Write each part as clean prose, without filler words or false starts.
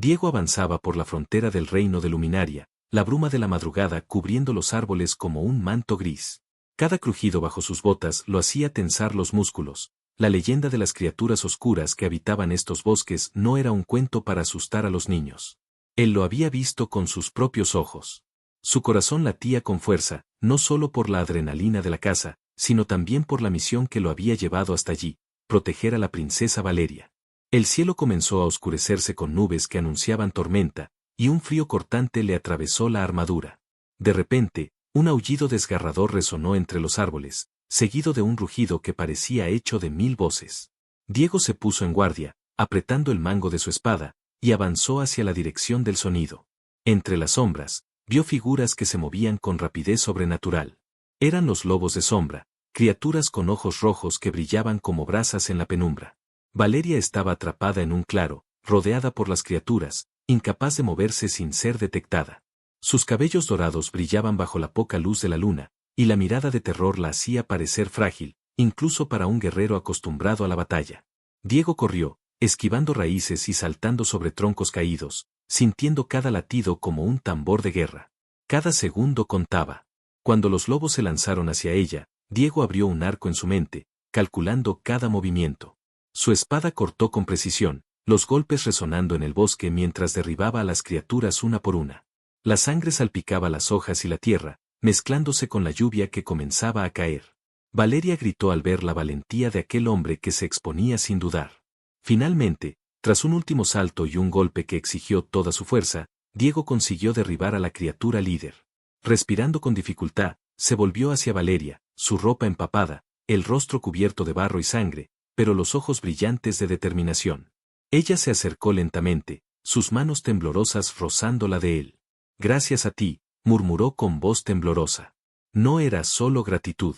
Diego avanzaba por la frontera del reino de Luminaria, la bruma de la madrugada cubriendo los árboles como un manto gris. Cada crujido bajo sus botas lo hacía tensar los músculos. La leyenda de las criaturas oscuras que habitaban estos bosques no era un cuento para asustar a los niños. Él lo había visto con sus propios ojos. Su corazón latía con fuerza, no solo por la adrenalina de la caza, sino también por la misión que lo había llevado hasta allí, proteger a la princesa Valeria. El cielo comenzó a oscurecerse con nubes que anunciaban tormenta, y un frío cortante le atravesó la armadura. De repente, un aullido desgarrador resonó entre los árboles, seguido de un rugido que parecía hecho de 1000 voces. Diego se puso en guardia, apretando el mango de su espada, y avanzó hacia la dirección del sonido. Entre las sombras, vio figuras que se movían con rapidez sobrenatural. Eran los lobos de sombra, criaturas con ojos rojos que brillaban como brasas en la penumbra. Valeria estaba atrapada en un claro, rodeada por las criaturas, incapaz de moverse sin ser detectada. Sus cabellos dorados brillaban bajo la poca luz de la luna, y la mirada de terror la hacía parecer frágil, incluso para un guerrero acostumbrado a la batalla. Diego corrió, esquivando raíces y saltando sobre troncos caídos, sintiendo cada latido como un tambor de guerra. Cada segundo contaba. Cuando los lobos se lanzaron hacia ella, Diego abrió un arco en su mente, calculando cada movimiento. Su espada cortó con precisión, los golpes resonando en el bosque mientras derribaba a las criaturas una por una. La sangre salpicaba las hojas y la tierra, mezclándose con la lluvia que comenzaba a caer. Valeria gritó al ver la valentía de aquel hombre que se exponía sin dudar. Finalmente, tras un último salto y un golpe que exigió toda su fuerza, Diego consiguió derribar a la criatura líder. Respirando con dificultad, se volvió hacia Valeria, su ropa empapada, el rostro cubierto de barro y sangre, pero los ojos brillantes de determinación. Ella se acercó lentamente, sus manos temblorosas rozando la de él. «Gracias a ti», murmuró con voz temblorosa. No era solo gratitud.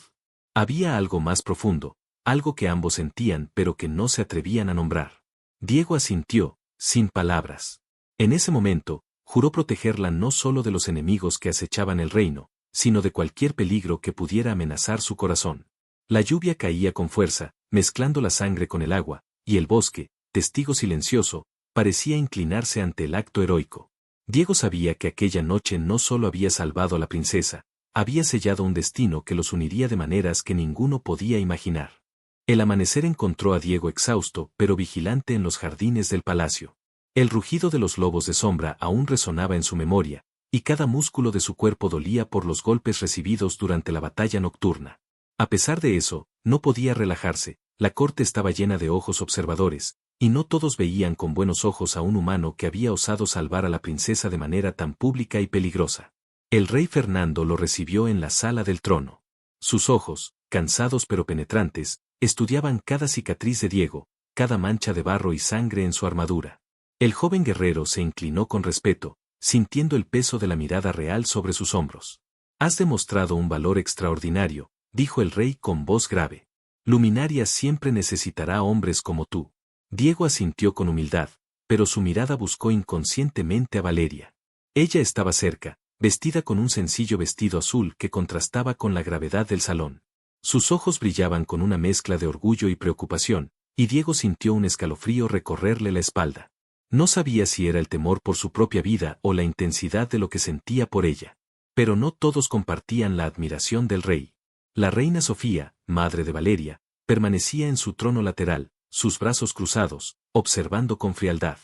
Había algo más profundo, algo que ambos sentían pero que no se atrevían a nombrar. Diego asintió, sin palabras. En ese momento, juró protegerla no solo de los enemigos que acechaban el reino, sino de cualquier peligro que pudiera amenazar su corazón. La lluvia caía con fuerza, mezclando la sangre con el agua, y el bosque, testigo silencioso, parecía inclinarse ante el acto heroico. Diego sabía que aquella noche no solo había salvado a la princesa, había sellado un destino que los uniría de maneras que ninguno podía imaginar. El amanecer encontró a Diego exhausto pero vigilante en los jardines del palacio. El rugido de los lobos de sombra aún resonaba en su memoria, y cada músculo de su cuerpo dolía por los golpes recibidos durante la batalla nocturna. A pesar de eso, no podía relajarse, la corte estaba llena de ojos observadores, y no todos veían con buenos ojos a un humano que había osado salvar a la princesa de manera tan pública y peligrosa. El rey Fernando lo recibió en la sala del trono. Sus ojos, cansados pero penetrantes, estudiaban cada cicatriz de Diego, cada mancha de barro y sangre en su armadura. El joven guerrero se inclinó con respeto, sintiendo el peso de la mirada real sobre sus hombros. «Has demostrado un valor extraordinario», dijo el rey con voz grave. «Luminaria siempre necesitará hombres como tú». Diego asintió con humildad, pero su mirada buscó inconscientemente a Valeria. Ella estaba cerca, vestida con un sencillo vestido azul que contrastaba con la gravedad del salón. Sus ojos brillaban con una mezcla de orgullo y preocupación, y Diego sintió un escalofrío recorrerle la espalda. No sabía si era el temor por su propia vida o la intensidad de lo que sentía por ella. Pero no todos compartían la admiración del rey. La reina Sofía, madre de Valeria, permanecía en su trono lateral, sus brazos cruzados, observando con frialdad.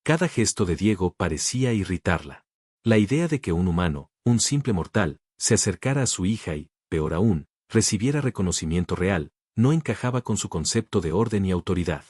Cada gesto de Diego parecía irritarla. La idea de que un humano, un simple mortal, se acercara a su hija y, peor aún, recibiera reconocimiento real, no encajaba con su concepto de orden y autoridad.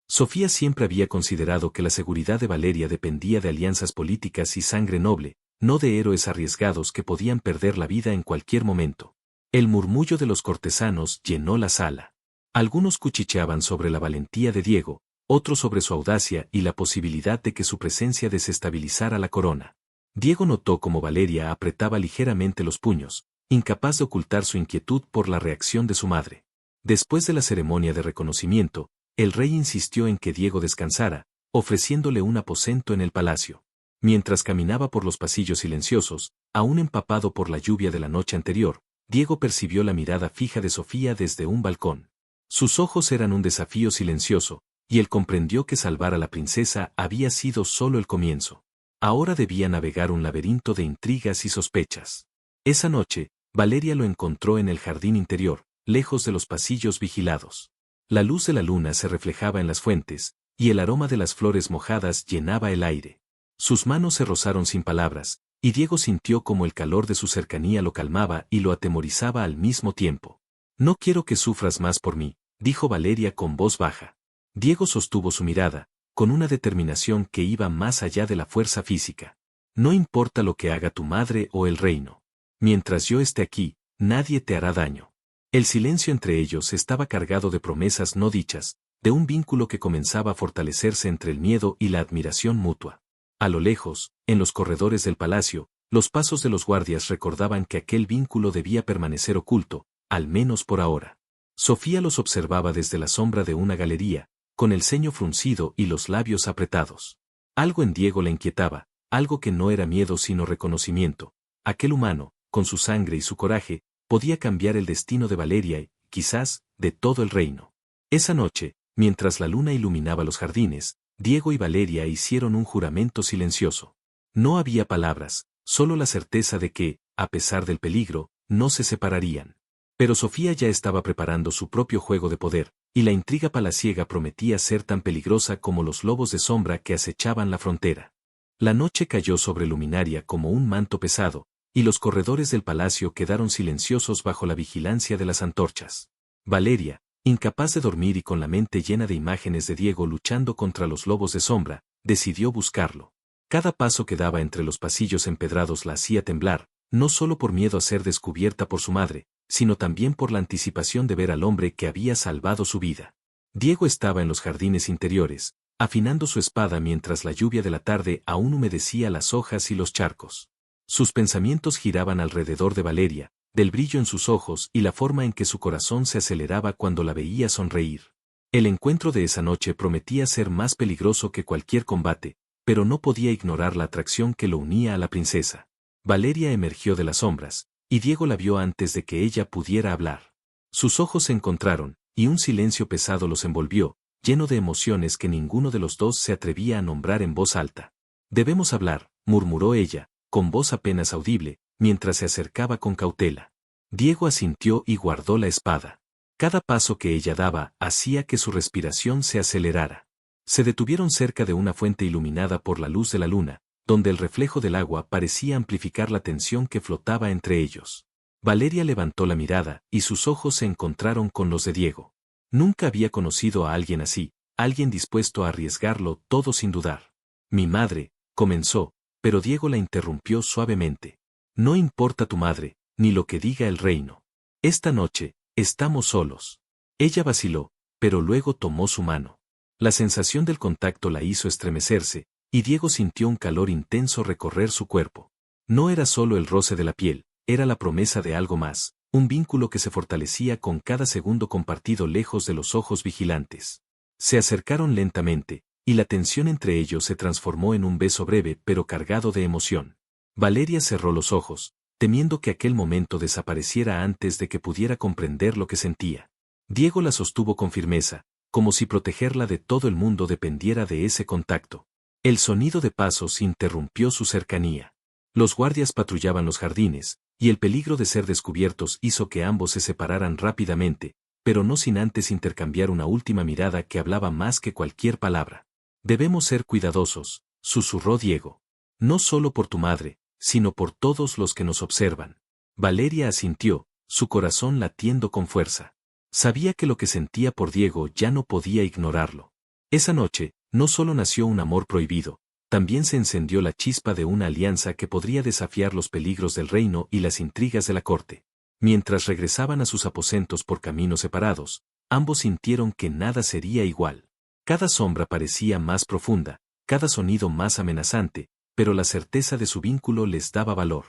Sofía siempre había considerado que la seguridad de Valeria dependía de alianzas políticas y sangre noble, no de héroes arriesgados que podían perder la vida en cualquier momento. El murmullo de los cortesanos llenó la sala. Algunos cuchicheaban sobre la valentía de Diego, otros sobre su audacia y la posibilidad de que su presencia desestabilizara la corona. Diego notó cómo Valeria apretaba ligeramente los puños, incapaz de ocultar su inquietud por la reacción de su madre. Después de la ceremonia de reconocimiento, el rey insistió en que Diego descansara, ofreciéndole un aposento en el palacio. Mientras caminaba por los pasillos silenciosos, aún empapado por la lluvia de la noche anterior, Diego percibió la mirada fija de Sofía desde un balcón. Sus ojos eran un desafío silencioso, y él comprendió que salvar a la princesa había sido solo el comienzo. Ahora debía navegar un laberinto de intrigas y sospechas. Esa noche, Valeria lo encontró en el jardín interior, lejos de los pasillos vigilados. La luz de la luna se reflejaba en las fuentes, y el aroma de las flores mojadas llenaba el aire. Sus manos se rozaron sin palabras, y Diego sintió como el calor de su cercanía lo calmaba y lo atemorizaba al mismo tiempo. No quiero que sufras más por mí, dijo Valeria con voz baja. Diego sostuvo su mirada, con una determinación que iba más allá de la fuerza física. No importa lo que haga tu madre o el reino. Mientras yo esté aquí, nadie te hará daño. El silencio entre ellos estaba cargado de promesas no dichas, de un vínculo que comenzaba a fortalecerse entre el miedo y la admiración mutua. A lo lejos, en los corredores del palacio, los pasos de los guardias recordaban que aquel vínculo debía permanecer oculto, al menos por ahora. Sofía los observaba desde la sombra de una galería, con el ceño fruncido y los labios apretados. Algo en Diego le inquietaba, algo que no era miedo sino reconocimiento. Aquel humano, con su sangre y su coraje, podía cambiar el destino de Valeria y, quizás, de todo el reino. Esa noche, mientras la luna iluminaba los jardines, Diego y Valeria hicieron un juramento silencioso. No había palabras, solo la certeza de que, a pesar del peligro, no se separarían. Pero Sofía ya estaba preparando su propio juego de poder, y la intriga palaciega prometía ser tan peligrosa como los lobos de sombra que acechaban la frontera. La noche cayó sobre Luminaria como un manto pesado, y los corredores del palacio quedaron silenciosos bajo la vigilancia de las antorchas. Valeria, incapaz de dormir y con la mente llena de imágenes de Diego luchando contra los lobos de sombra, decidió buscarlo. Cada paso que daba entre los pasillos empedrados la hacía temblar, no solo por miedo a ser descubierta por su madre, sino también por la anticipación de ver al hombre que había salvado su vida. Diego estaba en los jardines interiores, afinando su espada mientras la lluvia de la tarde aún humedecía las hojas y los charcos. Sus pensamientos giraban alrededor de Valeria, del brillo en sus ojos y la forma en que su corazón se aceleraba cuando la veía sonreír. El encuentro de esa noche prometía ser más peligroso que cualquier combate, pero no podía ignorar la atracción que lo unía a la princesa. Valeria emergió de las sombras, y Diego la vio antes de que ella pudiera hablar. Sus ojos se encontraron, y un silencio pesado los envolvió, lleno de emociones que ninguno de los dos se atrevía a nombrar en voz alta. «Debemos hablar», murmuró ella, con voz apenas audible, mientras se acercaba con cautela. Diego asintió y guardó la espada. Cada paso que ella daba hacía que su respiración se acelerara. Se detuvieron cerca de una fuente iluminada por la luz de la luna, donde el reflejo del agua parecía amplificar la tensión que flotaba entre ellos. Valeria levantó la mirada, y sus ojos se encontraron con los de Diego. Nunca había conocido a alguien así, alguien dispuesto a arriesgarlo todo sin dudar. «Mi madre», comenzó, pero Diego la interrumpió suavemente. «No importa tu madre, ni lo que diga el reino. Esta noche, estamos solos». Ella vaciló, pero luego tomó su mano. La sensación del contacto la hizo estremecerse, y Diego sintió un calor intenso recorrer su cuerpo. No era solo el roce de la piel, era la promesa de algo más, un vínculo que se fortalecía con cada segundo compartido lejos de los ojos vigilantes. Se acercaron lentamente, y la tensión entre ellos se transformó en un beso breve pero cargado de emoción. Valeria cerró los ojos, temiendo que aquel momento desapareciera antes de que pudiera comprender lo que sentía. Diego la sostuvo con firmeza, como si protegerla de todo el mundo dependiera de ese contacto. El sonido de pasos interrumpió su cercanía. Los guardias patrullaban los jardines, y el peligro de ser descubiertos hizo que ambos se separaran rápidamente, pero no sin antes intercambiar una última mirada que hablaba más que cualquier palabra. «Debemos ser cuidadosos», susurró Diego. «No solo por tu madre, sino por todos los que nos observan». Valeria asintió, su corazón latiendo con fuerza. Sabía que lo que sentía por Diego ya no podía ignorarlo. Esa noche, no solo nació un amor prohibido, también se encendió la chispa de una alianza que podría desafiar los peligros del reino y las intrigas de la corte. Mientras regresaban a sus aposentos por caminos separados, ambos sintieron que nada sería igual. Cada sombra parecía más profunda, cada sonido más amenazante, pero la certeza de su vínculo les daba valor.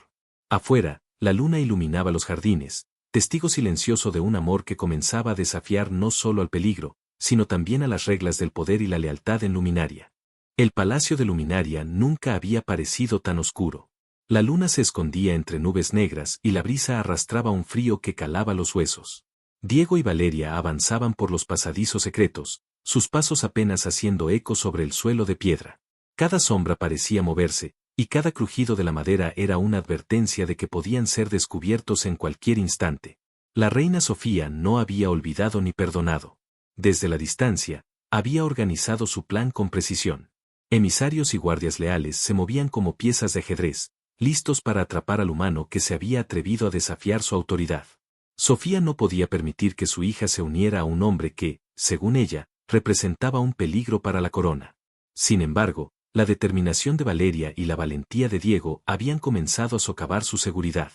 Afuera, la luna iluminaba los jardines, testigo silencioso de un amor que comenzaba a desafiar no solo al peligro, sino también a las reglas del poder y la lealtad en Luminaria. El palacio de Luminaria nunca había parecido tan oscuro. La luna se escondía entre nubes negras y la brisa arrastraba un frío que calaba los huesos. Diego y Valeria avanzaban por los pasadizos secretos, sus pasos apenas haciendo eco sobre el suelo de piedra. Cada sombra parecía moverse, y cada crujido de la madera era una advertencia de que podían ser descubiertos en cualquier instante. La reina Sofía no había olvidado ni perdonado. Desde la distancia, había organizado su plan con precisión. Emisarios y guardias leales se movían como piezas de ajedrez, listos para atrapar al humano que se había atrevido a desafiar su autoridad. Sofía no podía permitir que su hija se uniera a un hombre que, según ella, representaba un peligro para la corona. Sin embargo, la determinación de Valeria y la valentía de Diego habían comenzado a socavar su seguridad.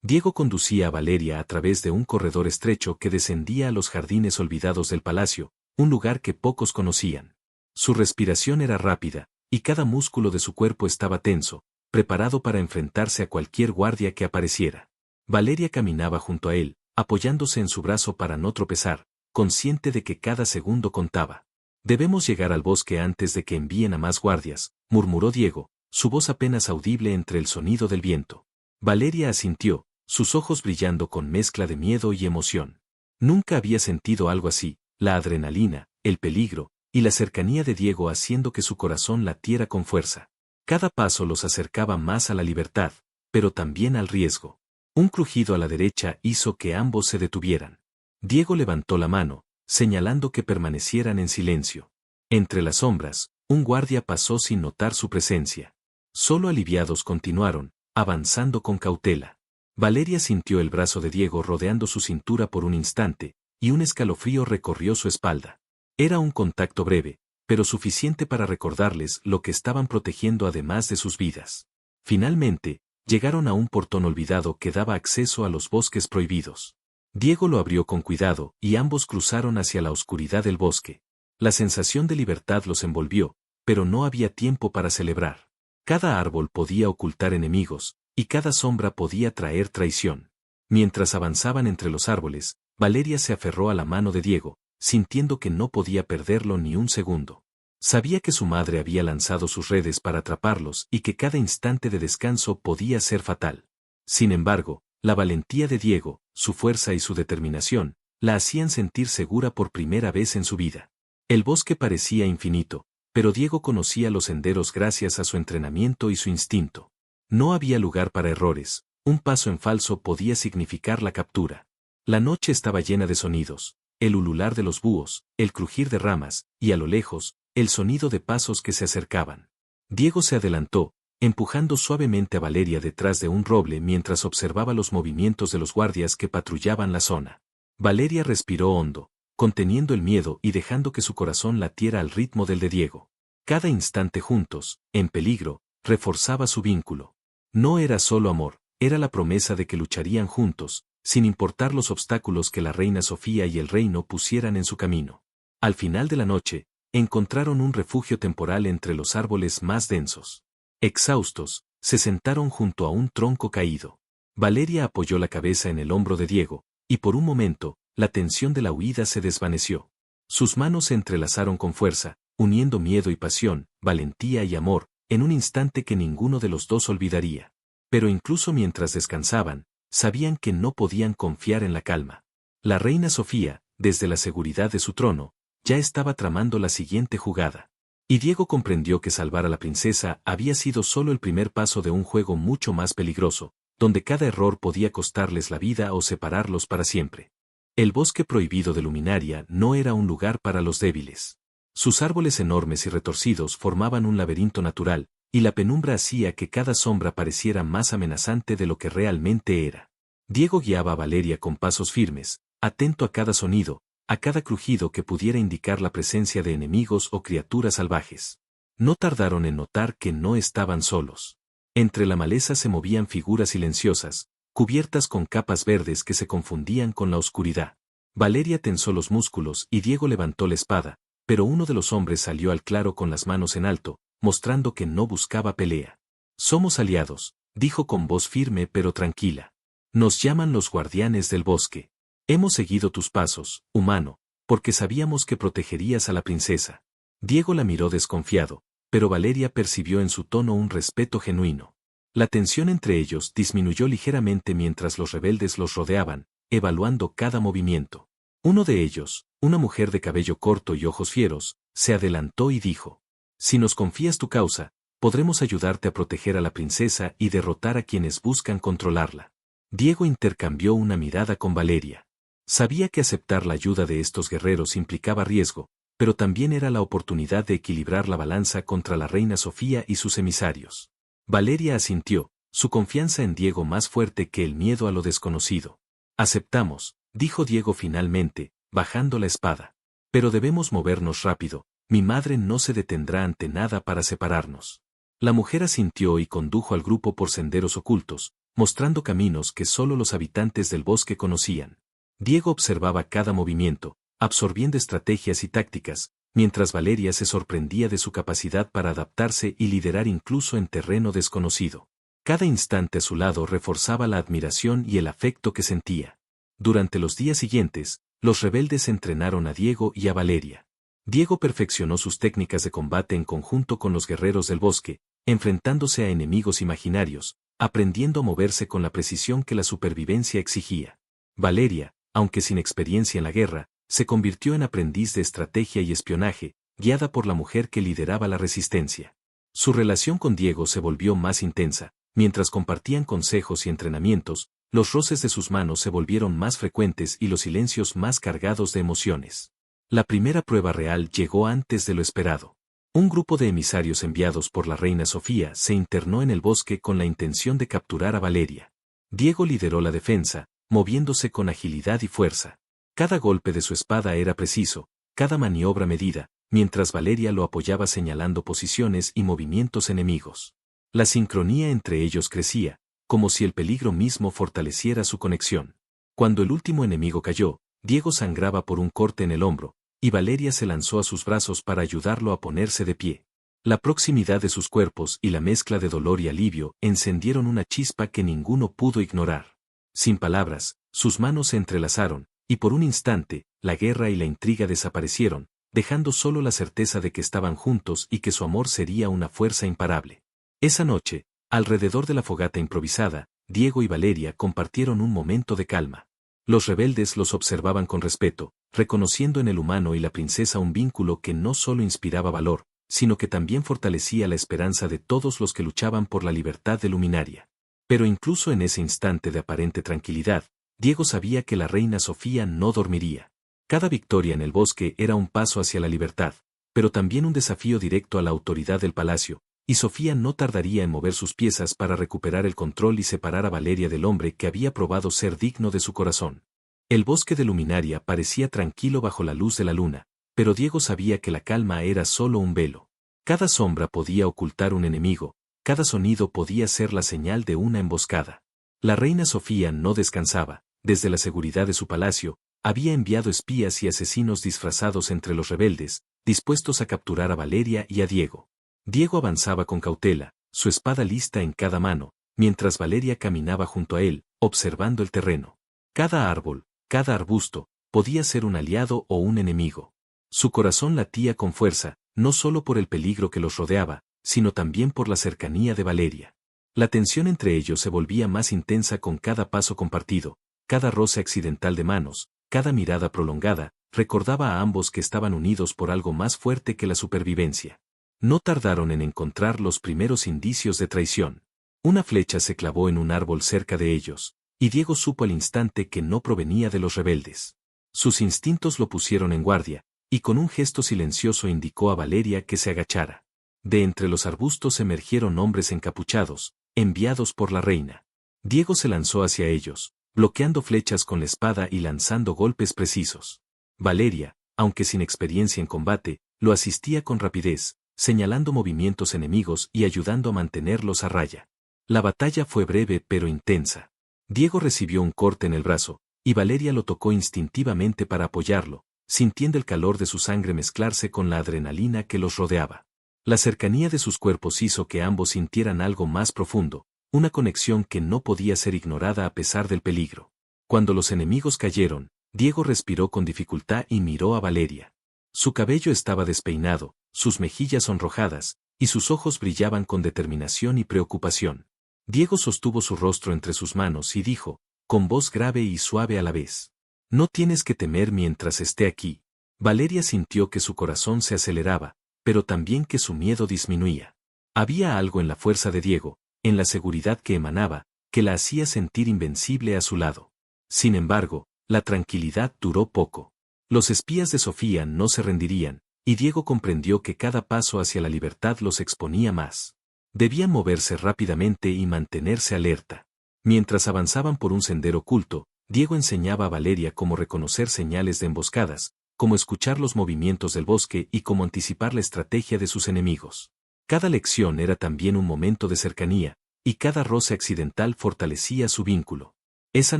Diego conducía a Valeria a través de un corredor estrecho que descendía a los jardines olvidados del palacio, un lugar que pocos conocían. Su respiración era rápida, y cada músculo de su cuerpo estaba tenso, preparado para enfrentarse a cualquier guardia que apareciera. Valeria caminaba junto a él, apoyándose en su brazo para no tropezar, consciente de que cada segundo contaba. «Debemos llegar al bosque antes de que envíen a más guardias», murmuró Diego, su voz apenas audible entre el sonido del viento. Valeria asintió, sus ojos brillando con mezcla de miedo y emoción. Nunca había sentido algo así, la adrenalina, el peligro, y la cercanía de Diego haciendo que su corazón latiera con fuerza. Cada paso los acercaba más a la libertad, pero también al riesgo. Un crujido a la derecha hizo que ambos se detuvieran. Diego levantó la mano, señalando que permanecieran en silencio. Entre las sombras, un guardia pasó sin notar su presencia. Solo aliviados continuaron, avanzando con cautela. Valeria sintió el brazo de Diego rodeando su cintura por un instante, y un escalofrío recorrió su espalda. Era un contacto breve, pero suficiente para recordarles lo que estaban protegiendo además de sus vidas. Finalmente, llegaron a un portón olvidado que daba acceso a los bosques prohibidos. Diego lo abrió con cuidado, y ambos cruzaron hacia la oscuridad del bosque. La sensación de libertad los envolvió, pero no había tiempo para celebrar. Cada árbol podía ocultar enemigos, y cada sombra podía traer traición. Mientras avanzaban entre los árboles, Valeria se aferró a la mano de Diego, sintiendo que no podía perderlo ni un segundo. Sabía que su madre había lanzado sus redes para atraparlos y que cada instante de descanso podía ser fatal. Sin embargo, la valentía de Diego, su fuerza y su determinación, la hacían sentir segura por primera vez en su vida. El bosque parecía infinito, pero Diego conocía los senderos gracias a su entrenamiento y su instinto. No había lugar para errores, un paso en falso podía significar la captura. La noche estaba llena de sonidos, el ulular de los búhos, el crujir de ramas, y a lo lejos, el sonido de pasos que se acercaban. Diego se adelantó, empujando suavemente a Valeria detrás de un roble mientras observaba los movimientos de los guardias que patrullaban la zona. Valeria respiró hondo, conteniendo el miedo y dejando que su corazón latiera al ritmo del de Diego. Cada instante juntos, en peligro, reforzaba su vínculo. No era solo amor, era la promesa de que lucharían juntos, sin importar los obstáculos que la reina Sofía y el reino pusieran en su camino. Al final de la noche, encontraron un refugio temporal entre los árboles más densos. Exhaustos, se sentaron junto a un tronco caído. Valeria apoyó la cabeza en el hombro de Diego, y por un momento, la tensión de la huida se desvaneció. Sus manos se entrelazaron con fuerza, uniendo miedo y pasión, valentía y amor, en un instante que ninguno de los dos olvidaría. Pero incluso mientras descansaban, sabían que no podían confiar en la calma. La reina Sofía, desde la seguridad de su trono, ya estaba tramando la siguiente jugada. Y Diego comprendió que salvar a la princesa había sido solo el primer paso de un juego mucho más peligroso, donde cada error podía costarles la vida o separarlos para siempre. El bosque prohibido de Luminaria no era un lugar para los débiles. Sus árboles enormes y retorcidos formaban un laberinto natural, y la penumbra hacía que cada sombra pareciera más amenazante de lo que realmente era. Diego guiaba a Valeria con pasos firmes, atento a cada sonido, a cada crujido que pudiera indicar la presencia de enemigos o criaturas salvajes. No tardaron en notar que no estaban solos. Entre la maleza se movían figuras silenciosas, cubiertas con capas verdes que se confundían con la oscuridad. Valeria tensó los músculos y Diego levantó la espada, pero uno de los hombres salió al claro con las manos en alto, mostrando que no buscaba pelea. «Somos aliados», dijo con voz firme pero tranquila. «Nos llaman los guardianes del bosque. Hemos seguido tus pasos, humano, porque sabíamos que protegerías a la princesa». Diego la miró desconfiado, pero Valeria percibió en su tono un respeto genuino. La tensión entre ellos disminuyó ligeramente mientras los rebeldes los rodeaban, evaluando cada movimiento. Uno de ellos, una mujer de cabello corto y ojos fieros, se adelantó y dijo: «Si nos confías tu causa, podremos ayudarte a proteger a la princesa y derrotar a quienes buscan controlarla». Diego intercambió una mirada con Valeria. Sabía que aceptar la ayuda de estos guerreros implicaba riesgo, pero también era la oportunidad de equilibrar la balanza contra la reina Sofía y sus emisarios. Valeria asintió, su confianza en Diego más fuerte que el miedo a lo desconocido. «Aceptamos», dijo Diego finalmente, bajando la espada. «Pero debemos movernos rápido, mi madre no se detendrá ante nada para separarnos». La mujer asintió y condujo al grupo por senderos ocultos, mostrando caminos que solo los habitantes del bosque conocían. Diego observaba cada movimiento, absorbiendo estrategias y tácticas, mientras Valeria se sorprendía de su capacidad para adaptarse y liderar incluso en terreno desconocido. Cada instante a su lado reforzaba la admiración y el afecto que sentía. Durante los días siguientes, los rebeldes entrenaron a Diego y a Valeria. Diego perfeccionó sus técnicas de combate en conjunto con los guerreros del bosque, enfrentándose a enemigos imaginarios, aprendiendo a moverse con la precisión que la supervivencia exigía. Valeria, aunque sin experiencia en la guerra, se convirtió en aprendiz de estrategia y espionaje, guiada por la mujer que lideraba la resistencia. Su relación con Diego se volvió más intensa, mientras compartían consejos y entrenamientos, los roces de sus manos se volvieron más frecuentes y los silencios más cargados de emociones. La primera prueba real llegó antes de lo esperado. Un grupo de emisarios enviados por la reina Sofía se internó en el bosque con la intención de capturar a Valeria. Diego lideró la defensa, moviéndose con agilidad y fuerza. Cada golpe de su espada era preciso, cada maniobra medida, mientras Valeria lo apoyaba señalando posiciones y movimientos enemigos. La sincronía entre ellos crecía, como si el peligro mismo fortaleciera su conexión. Cuando el último enemigo cayó, Diego sangraba por un corte en el hombro, y Valeria se lanzó a sus brazos para ayudarlo a ponerse de pie. La proximidad de sus cuerpos y la mezcla de dolor y alivio encendieron una chispa que ninguno pudo ignorar. Sin palabras, sus manos se entrelazaron, y por un instante, la guerra y la intriga desaparecieron, dejando solo la certeza de que estaban juntos y que su amor sería una fuerza imparable. Esa noche, alrededor de la fogata improvisada, Diego y Valeria compartieron un momento de calma. Los rebeldes los observaban con respeto, reconociendo en el humano y la princesa un vínculo que no solo inspiraba valor, sino que también fortalecía la esperanza de todos los que luchaban por la libertad de Luminaria. Pero incluso en ese instante de aparente tranquilidad, Diego sabía que la reina Sofía no dormiría. Cada victoria en el bosque era un paso hacia la libertad, pero también un desafío directo a la autoridad del palacio, y Sofía no tardaría en mover sus piezas para recuperar el control y separar a Valeria del hombre que había probado ser digno de su corazón. El bosque de Luminaria parecía tranquilo bajo la luz de la luna, pero Diego sabía que la calma era solo un velo. Cada sombra podía ocultar un enemigo, cada sonido podía ser la señal de una emboscada. La reina Sofía no descansaba, desde la seguridad de su palacio, había enviado espías y asesinos disfrazados entre los rebeldes, dispuestos a capturar a Valeria y a Diego. Diego avanzaba con cautela, su espada lista en cada mano, mientras Valeria caminaba junto a él, observando el terreno. Cada árbol, cada arbusto, podía ser un aliado o un enemigo. Su corazón latía con fuerza, no solo por el peligro que los rodeaba, sino también por la cercanía de Valeria. La tensión entre ellos se volvía más intensa con cada paso compartido, cada roce accidental de manos, cada mirada prolongada, recordaba a ambos que estaban unidos por algo más fuerte que la supervivencia. No tardaron en encontrar los primeros indicios de traición. Una flecha se clavó en un árbol cerca de ellos, y Diego supo al instante que no provenía de los rebeldes. Sus instintos lo pusieron en guardia, y con un gesto silencioso indicó a Valeria que se agachara. De entre los arbustos emergieron hombres encapuchados, enviados por la reina. Diego se lanzó hacia ellos, bloqueando flechas con la espada y lanzando golpes precisos. Valeria, aunque sin experiencia en combate, lo asistía con rapidez, señalando movimientos enemigos y ayudando a mantenerlos a raya. La batalla fue breve pero intensa. Diego recibió un corte en el brazo, y Valeria lo tocó instintivamente para apoyarlo, sintiendo el calor de su sangre mezclarse con la adrenalina que los rodeaba. La cercanía de sus cuerpos hizo que ambos sintieran algo más profundo, una conexión que no podía ser ignorada a pesar del peligro. Cuando los enemigos cayeron, Diego respiró con dificultad y miró a Valeria. Su cabello estaba despeinado, sus mejillas sonrojadas, y sus ojos brillaban con determinación y preocupación. Diego sostuvo su rostro entre sus manos y dijo, con voz grave y suave a la vez: No tienes que temer mientras esté aquí. Valeria sintió que su corazón se aceleraba, pero también que su miedo disminuía. Había algo en la fuerza de Diego, en la seguridad que emanaba, que la hacía sentir invencible a su lado. Sin embargo, la tranquilidad duró poco. Los espías de Sofía no se rendirían, y Diego comprendió que cada paso hacia la libertad los exponía más. Debían moverse rápidamente y mantenerse alerta. Mientras avanzaban por un sendero oculto, Diego enseñaba a Valeria cómo reconocer señales de emboscadas, cómo escuchar los movimientos del bosque y cómo anticipar la estrategia de sus enemigos. Cada lección era también un momento de cercanía, y cada roce accidental fortalecía su vínculo. Esa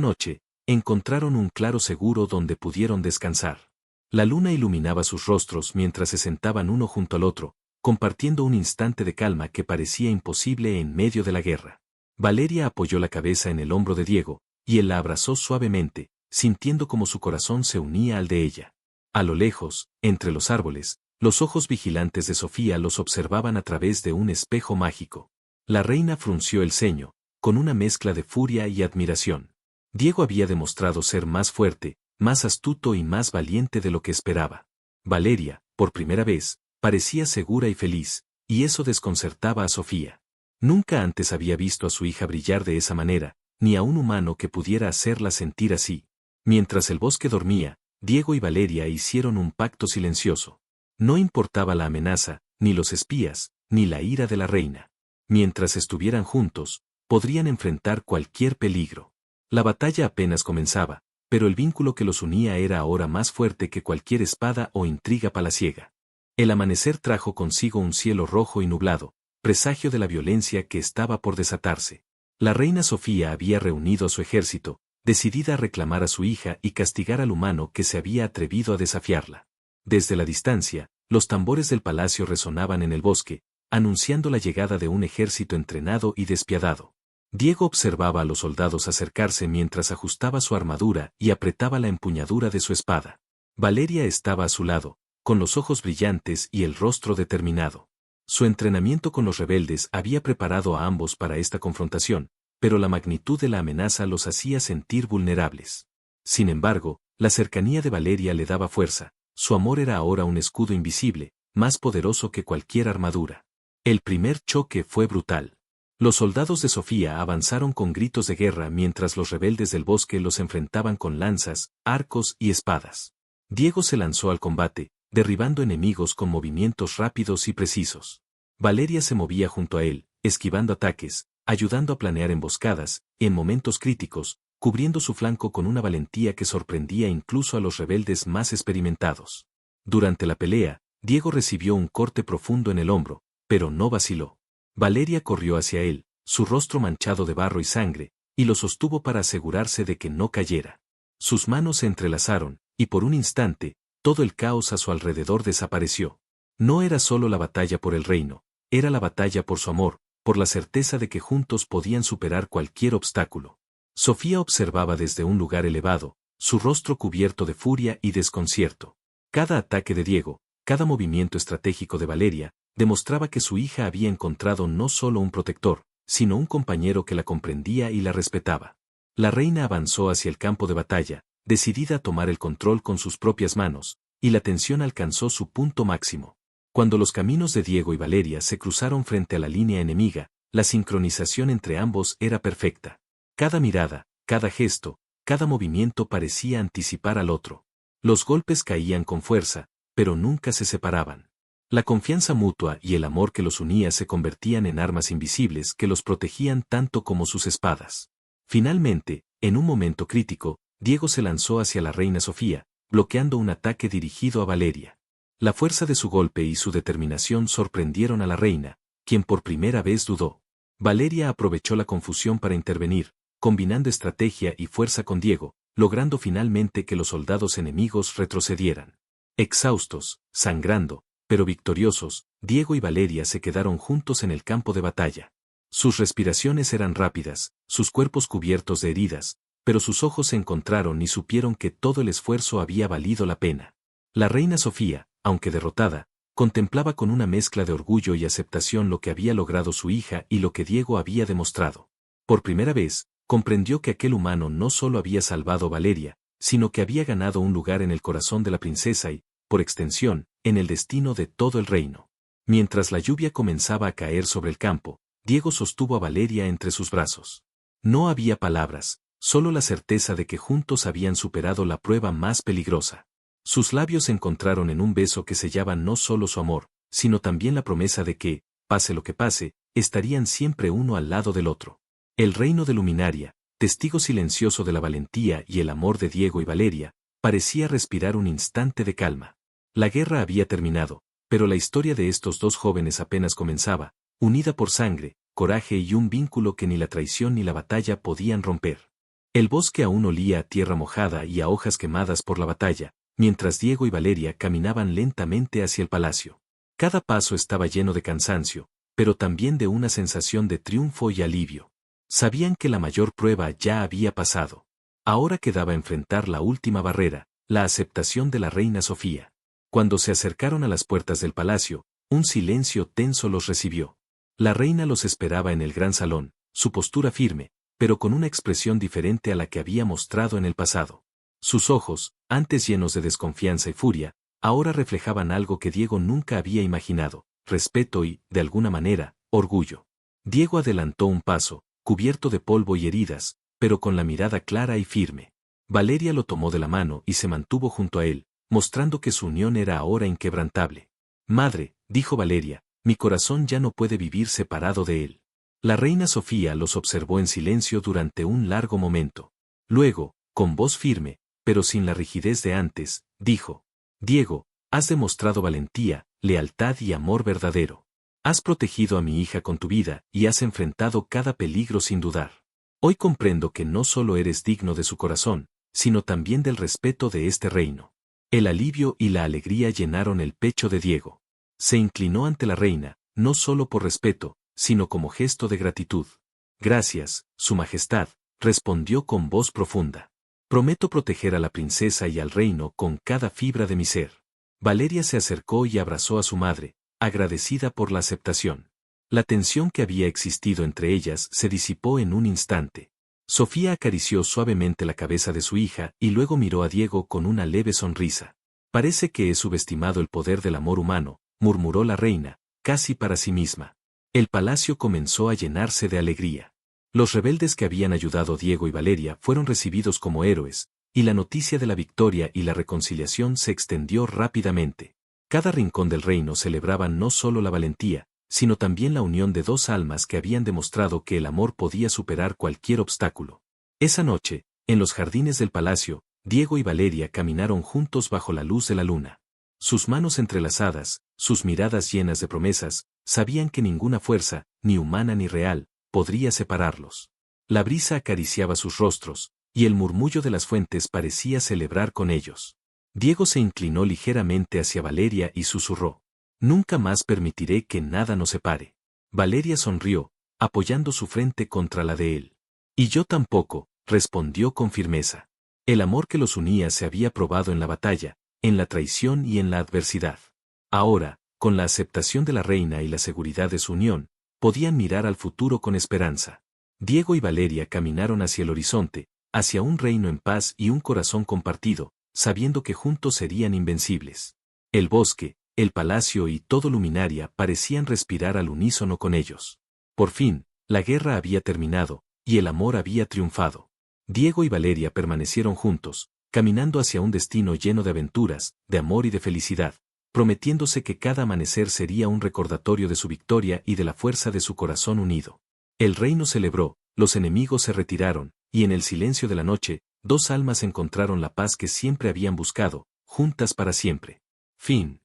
noche, encontraron un claro seguro donde pudieron descansar. La luna iluminaba sus rostros mientras se sentaban uno junto al otro, compartiendo un instante de calma que parecía imposible en medio de la guerra. Valeria apoyó la cabeza en el hombro de Diego, y él la abrazó suavemente, sintiendo como su corazón se unía al de ella. A lo lejos, entre los árboles, los ojos vigilantes de Sofía los observaban a través de un espejo mágico. La reina frunció el ceño, con una mezcla de furia y admiración. Diego había demostrado ser más fuerte, más astuto y más valiente de lo que esperaba. Valeria, por primera vez, parecía segura y feliz, y eso desconcertaba a Sofía. Nunca antes había visto a su hija brillar de esa manera, ni a un humano que pudiera hacerla sentir así. Mientras el bosque dormía, Diego y Valeria hicieron un pacto silencioso. No importaba la amenaza, ni los espías, ni la ira de la reina. Mientras estuvieran juntos, podrían enfrentar cualquier peligro. La batalla apenas comenzaba, pero el vínculo que los unía era ahora más fuerte que cualquier espada o intriga palaciega. El amanecer trajo consigo un cielo rojo y nublado, presagio de la violencia que estaba por desatarse. La reina Sofía había reunido a su ejército, decidida a reclamar a su hija y castigar al humano que se había atrevido a desafiarla. Desde la distancia, los tambores del palacio resonaban en el bosque, anunciando la llegada de un ejército entrenado y despiadado. Diego observaba a los soldados acercarse mientras ajustaba su armadura y apretaba la empuñadura de su espada. Valeria estaba a su lado, con los ojos brillantes y el rostro determinado. Su entrenamiento con los rebeldes había preparado a ambos para esta confrontación, pero la magnitud de la amenaza los hacía sentir vulnerables. Sin embargo, la cercanía de Valeria le daba fuerza, su amor era ahora un escudo invisible, más poderoso que cualquier armadura. El primer choque fue brutal. Los soldados de Sofía avanzaron con gritos de guerra mientras los rebeldes del bosque los enfrentaban con lanzas, arcos y espadas. Diego se lanzó al combate, derribando enemigos con movimientos rápidos y precisos. Valeria se movía junto a él, esquivando ataques, ayudando a planear emboscadas, y en momentos críticos, cubriendo su flanco con una valentía que sorprendía incluso a los rebeldes más experimentados. Durante la pelea, Diego recibió un corte profundo en el hombro, pero no vaciló. Valeria corrió hacia él, su rostro manchado de barro y sangre, y lo sostuvo para asegurarse de que no cayera. Sus manos se entrelazaron, y por un instante, todo el caos a su alrededor desapareció. No era solo la batalla por el reino, era la batalla por su amor, por la certeza de que juntos podían superar cualquier obstáculo. Sofía observaba desde un lugar elevado, su rostro cubierto de furia y desconcierto. Cada ataque de Diego, cada movimiento estratégico de Valeria, demostraba que su hija había encontrado no solo un protector, sino un compañero que la comprendía y la respetaba. La reina avanzó hacia el campo de batalla, decidida a tomar el control con sus propias manos, y la tensión alcanzó su punto máximo. Cuando los caminos de Diego y Valeria se cruzaron frente a la línea enemiga, la sincronización entre ambos era perfecta. Cada mirada, cada gesto, cada movimiento parecía anticipar al otro. Los golpes caían con fuerza, pero nunca se separaban. La confianza mutua y el amor que los unía se convertían en armas invisibles que los protegían tanto como sus espadas. Finalmente, en un momento crítico, Diego se lanzó hacia la reina Sofía, bloqueando un ataque dirigido a Valeria. La fuerza de su golpe y su determinación sorprendieron a la reina, quien por primera vez dudó. Valeria aprovechó la confusión para intervenir, combinando estrategia y fuerza con Diego, logrando finalmente que los soldados enemigos retrocedieran. Exhaustos, sangrando, pero victoriosos, Diego y Valeria se quedaron juntos en el campo de batalla. Sus respiraciones eran rápidas, sus cuerpos cubiertos de heridas, pero sus ojos se encontraron y supieron que todo el esfuerzo había valido la pena. La reina Sofía, aunque derrotada, contemplaba con una mezcla de orgullo y aceptación lo que había logrado su hija y lo que Diego había demostrado. Por primera vez, comprendió que aquel humano no solo había salvado a Valeria, sino que había ganado un lugar en el corazón de la princesa y, por extensión, en el destino de todo el reino. Mientras la lluvia comenzaba a caer sobre el campo, Diego sostuvo a Valeria entre sus brazos. No había palabras, solo la certeza de que juntos habían superado la prueba más peligrosa. Sus labios se encontraron en un beso que sellaba no solo su amor, sino también la promesa de que, pase lo que pase, estarían siempre uno al lado del otro. El reino de Luminaria, testigo silencioso de la valentía y el amor de Diego y Valeria, parecía respirar un instante de calma. La guerra había terminado, pero la historia de estos dos jóvenes apenas comenzaba, unida por sangre, coraje y un vínculo que ni la traición ni la batalla podían romper. El bosque aún olía a tierra mojada y a hojas quemadas por la batalla, mientras Diego y Valeria caminaban lentamente hacia el palacio. Cada paso estaba lleno de cansancio, pero también de una sensación de triunfo y alivio. Sabían que la mayor prueba ya había pasado. Ahora quedaba enfrentar la última barrera, la aceptación de la reina Sofía. Cuando se acercaron a las puertas del palacio, un silencio tenso los recibió. La reina los esperaba en el gran salón, su postura firme, pero con una expresión diferente a la que había mostrado en el pasado. Sus ojos, antes llenos de desconfianza y furia, ahora reflejaban algo que Diego nunca había imaginado, respeto y, de alguna manera, orgullo. Diego adelantó un paso, cubierto de polvo y heridas, pero con la mirada clara y firme. Valeria lo tomó de la mano y se mantuvo junto a él, mostrando que su unión era ahora inquebrantable. Madre, dijo Valeria, mi corazón ya no puede vivir separado de él. La reina Sofía los observó en silencio durante un largo momento. Luego, con voz firme, pero sin la rigidez de antes, dijo: Diego, has demostrado valentía, lealtad y amor verdadero. Has protegido a mi hija con tu vida y has enfrentado cada peligro sin dudar. Hoy comprendo que no solo eres digno de su corazón, sino también del respeto de este reino. El alivio y la alegría llenaron el pecho de Diego. Se inclinó ante la reina, no solo por respeto, sino como gesto de gratitud. Gracias, Su Majestad, respondió con voz profunda. Prometo proteger a la princesa y al reino con cada fibra de mi ser. Valeria se acercó y abrazó a su madre, agradecida por la aceptación. La tensión que había existido entre ellas se disipó en un instante. Sofía acarició suavemente la cabeza de su hija y luego miró a Diego con una leve sonrisa. Parece que he subestimado el poder del amor humano, murmuró la reina, casi para sí misma. El palacio comenzó a llenarse de alegría. Los rebeldes que habían ayudado a Diego y Valeria fueron recibidos como héroes, y la noticia de la victoria y la reconciliación se extendió rápidamente. Cada rincón del reino celebraba no solo la valentía, sino también la unión de dos almas que habían demostrado que el amor podía superar cualquier obstáculo. Esa noche, en los jardines del palacio, Diego y Valeria caminaron juntos bajo la luz de la luna. Sus manos entrelazadas, sus miradas llenas de promesas, sabían que ninguna fuerza, ni humana ni real, podría separarlos. La brisa acariciaba sus rostros, y el murmullo de las fuentes parecía celebrar con ellos. Diego se inclinó ligeramente hacia Valeria y susurró: Nunca más permitiré que nada nos separe. Valeria sonrió, apoyando su frente contra la de él. Y yo tampoco, respondió con firmeza. El amor que los unía se había probado en la batalla, en la traición y en la adversidad. Ahora, con la aceptación de la reina y la seguridad de su unión, podían mirar al futuro con esperanza. Diego y Valeria caminaron hacia el horizonte, hacia un reino en paz y un corazón compartido, sabiendo que juntos serían invencibles. El bosque, el palacio y todo Luminaria parecían respirar al unísono con ellos. Por fin, la guerra había terminado, y el amor había triunfado. Diego y Valeria permanecieron juntos, caminando hacia un destino lleno de aventuras, de amor y de felicidad, prometiéndose que cada amanecer sería un recordatorio de su victoria y de la fuerza de su corazón unido. El reino celebró, los enemigos se retiraron, y en el silencio de la noche, dos almas encontraron la paz que siempre habían buscado, juntas para siempre. Fin.